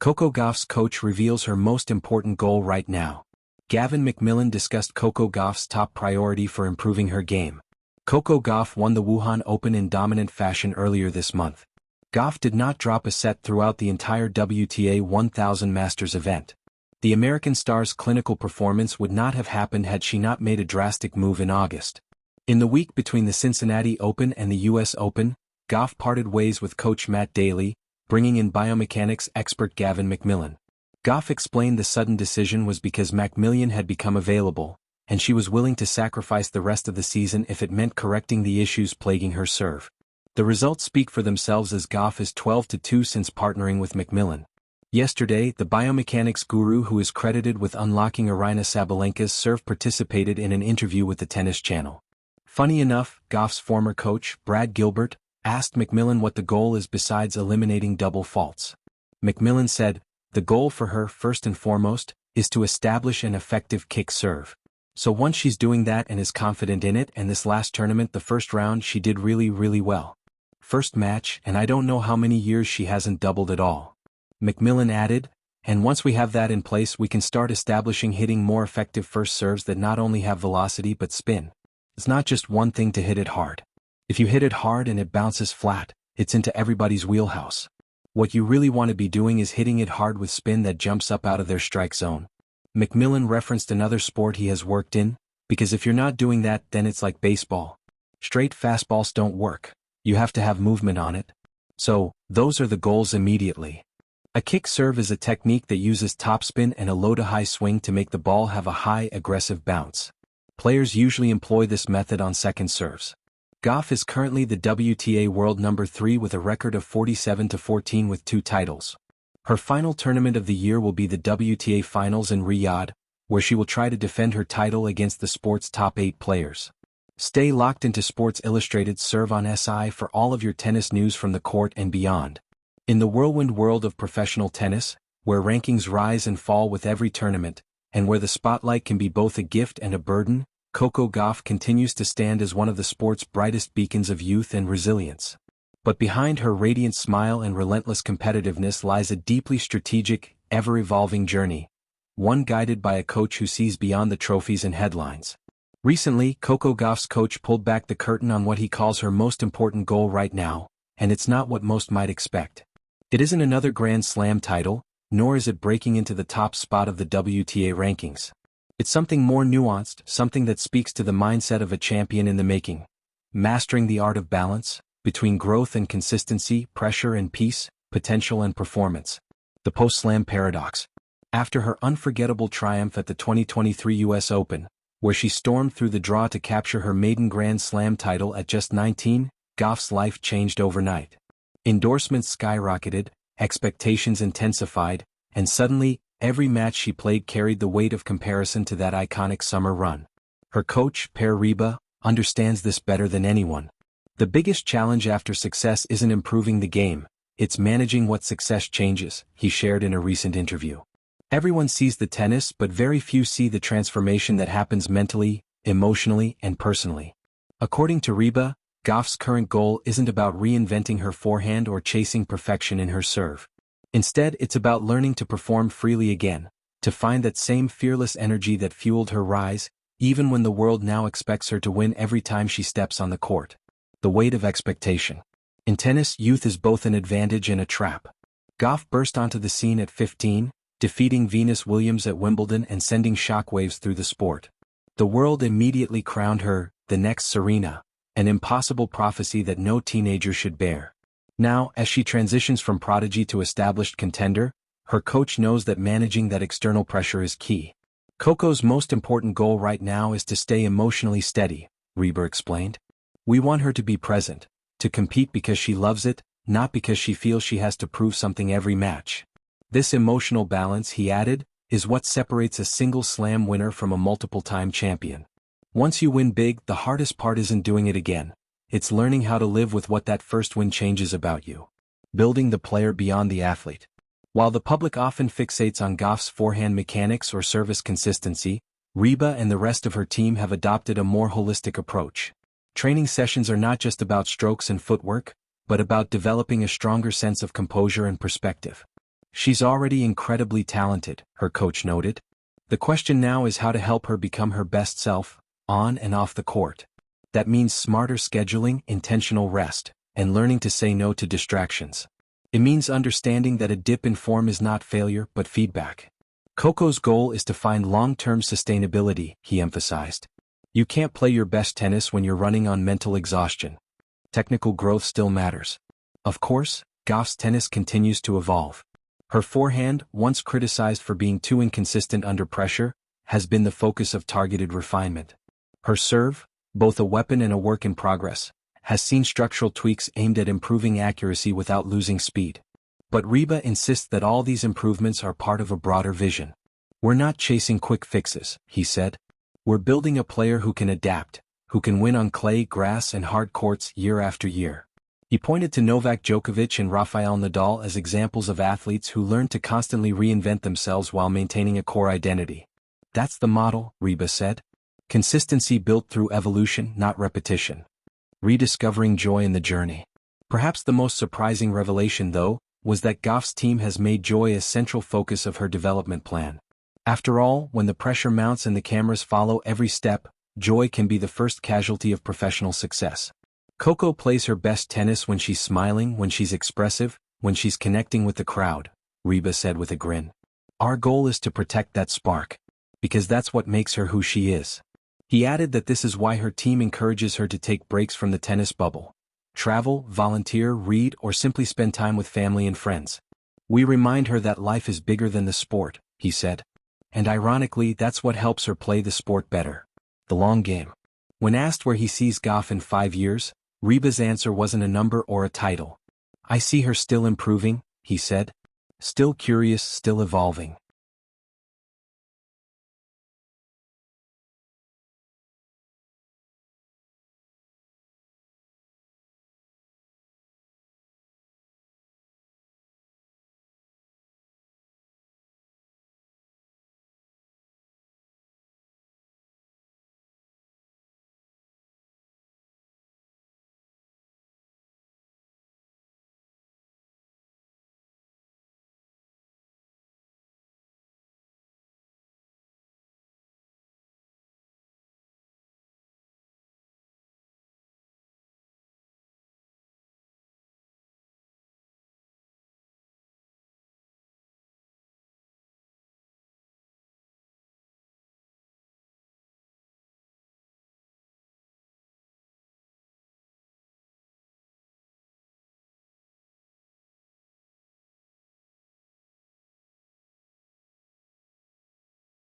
Coco Gauff's coach reveals her most important goal right now. Gavin McMillan discussed Coco Gauff's top priority for improving her game. Coco Gauff won the Wuhan Open in dominant fashion earlier this month. Gauff did not drop a set throughout the entire WTA 1000 Masters event. The American star's clinical performance would not have happened had she not made a drastic move in August. In the week between the Cincinnati Open and the US Open, Gauff parted ways with coach Matt Daly, bringing in biomechanics expert Gavin McMillan. Gauff explained the sudden decision was because McMillan had become available, and she was willing to sacrifice the rest of the season if it meant correcting the issues plaguing her serve. The results speak for themselves as Gauff is 12-2 since partnering with McMillan. Yesterday, the biomechanics guru who is credited with unlocking Aryna Sabalenka's serve participated in an interview with the Tennis Channel. Funny enough, Gauff's former coach, Brad Gilbert, asked McMillan what the goal is besides eliminating double faults. McMillan said, "The goal for her, first and foremost, is to establish an effective kick serve. So once she's doing that and is confident in it, and this last tournament, the first round, she did really well. First match, and I don't know how many years she hasn't doubled at all." McMillan added, "And once we have that in place, we can start establishing hitting more effective first serves that not only have velocity but spin. It's not just one thing to hit it hard. If you hit it hard and it bounces flat, it's into everybody's wheelhouse. What you really want to be doing is hitting it hard with spin that jumps up out of their strike zone." McMillan referenced another sport he has worked in, because if you're not doing that, then it's like baseball. Straight fastballs don't work. You have to have movement on it. So, those are the goals immediately. A kick serve is a technique that uses topspin and a low-to-high swing to make the ball have a high, aggressive bounce. Players usually employ this method on second serves. Gauff is currently the WTA world number 3 with a record of 47-14 with 2 titles. Her final tournament of the year will be the WTA Finals in Riyadh, where she will try to defend her title against the sport's top 8 players. Stay locked into Sports Illustrated's Serve on SI for all of your tennis news from the court and beyond. In the whirlwind world of professional tennis, where rankings rise and fall with every tournament, and where the spotlight can be both a gift and a burden, Coco Gauff continues to stand as one of the sport's brightest beacons of youth and resilience. But behind her radiant smile and relentless competitiveness lies a deeply strategic, ever-evolving journey, one guided by a coach who sees beyond the trophies and headlines. Recently, Coco Gauff's coach pulled back the curtain on what he calls her most important goal right now, and it's not what most might expect. It isn't another Grand Slam title, nor is it breaking into the top spot of the WTA rankings. It's something more nuanced, something that speaks to the mindset of a champion in the making. Mastering the art of balance, between growth and consistency, pressure and peace, potential and performance. The post-slam paradox. After her unforgettable triumph at the 2023 US Open, where she stormed through the draw to capture her maiden Grand Slam title at just 19, Gauff's life changed overnight. Endorsements skyrocketed, expectations intensified, and suddenly, every match she played carried the weight of comparison to that iconic summer run. Her coach, Per Reba, understands this better than anyone. The biggest challenge after success isn't improving the game, it's managing what success changes, he shared in a recent interview. Everyone sees the tennis, but very few see the transformation that happens mentally, emotionally, and personally. According to Reba, Gauff's current goal isn't about reinventing her forehand or chasing perfection in her serve. Instead, it's about learning to perform freely again, to find that same fearless energy that fueled her rise, even when the world now expects her to win every time she steps on the court. The weight of expectation. In tennis, youth is both an advantage and a trap. Gauff burst onto the scene at 15, defeating Venus Williams at Wimbledon and sending shockwaves through the sport. The world immediately crowned her the next Serena, an impossible prophecy that no teenager should bear. Now, as she transitions from prodigy to established contender, her coach knows that managing that external pressure is key. Coco's most important goal right now is to stay emotionally steady, Reba explained. "We want her to be present, to compete because she loves it, not because she feels she has to prove something every match. This emotional balance," he added, "is what separates a single slam winner from a multiple-time champion. Once you win big, the hardest part isn't doing it again. It's learning how to live with what that first win changes about you. Building the player beyond the athlete." While the public often fixates on Gauff's forehand mechanics or service consistency, Reba and the rest of her team have adopted a more holistic approach. Training sessions are not just about strokes and footwork, but about developing a stronger sense of composure and perspective. She's already incredibly talented, her coach noted. The question now is how to help her become her best self, on and off the court. That means smarter scheduling, intentional rest, and learning to say no to distractions. It means understanding that a dip in form is not failure but feedback. Coco's goal is to find long-term sustainability, he emphasized. You can't play your best tennis when you're running on mental exhaustion. Technical growth still matters. Of course, Gauff's tennis continues to evolve. Her forehand, once criticized for being too inconsistent under pressure, has been the focus of targeted refinement. Her serve, both a weapon and a work in progress, has seen structural tweaks aimed at improving accuracy without losing speed. But Reba insists that all these improvements are part of a broader vision. We're not chasing quick fixes, he said. We're building a player who can adapt, who can win on clay, grass and hard courts year after year. He pointed to Novak Djokovic and Rafael Nadal as examples of athletes who learn to constantly reinvent themselves while maintaining a core identity. That's the model, Reba said. Consistency built through evolution, not repetition. Rediscovering joy in the journey. Perhaps the most surprising revelation, though, was that Gauff's team has made joy a central focus of her development plan. After all, when the pressure mounts and the cameras follow every step, joy can be the first casualty of professional success. Coco plays her best tennis when she's smiling, when she's expressive, when she's connecting with the crowd, Reba said with a grin. Our goal is to protect that spark, because that's what makes her who she is. He added that this is why her team encourages her to take breaks from the tennis bubble. Travel, volunteer, read, or simply spend time with family and friends. We remind her that life is bigger than the sport, he said. And ironically, that's what helps her play the sport better. The long game. When asked where he sees Gauff in 5 years, Reba's answer wasn't a number or a title. I see her still improving, he said. Still curious, still evolving.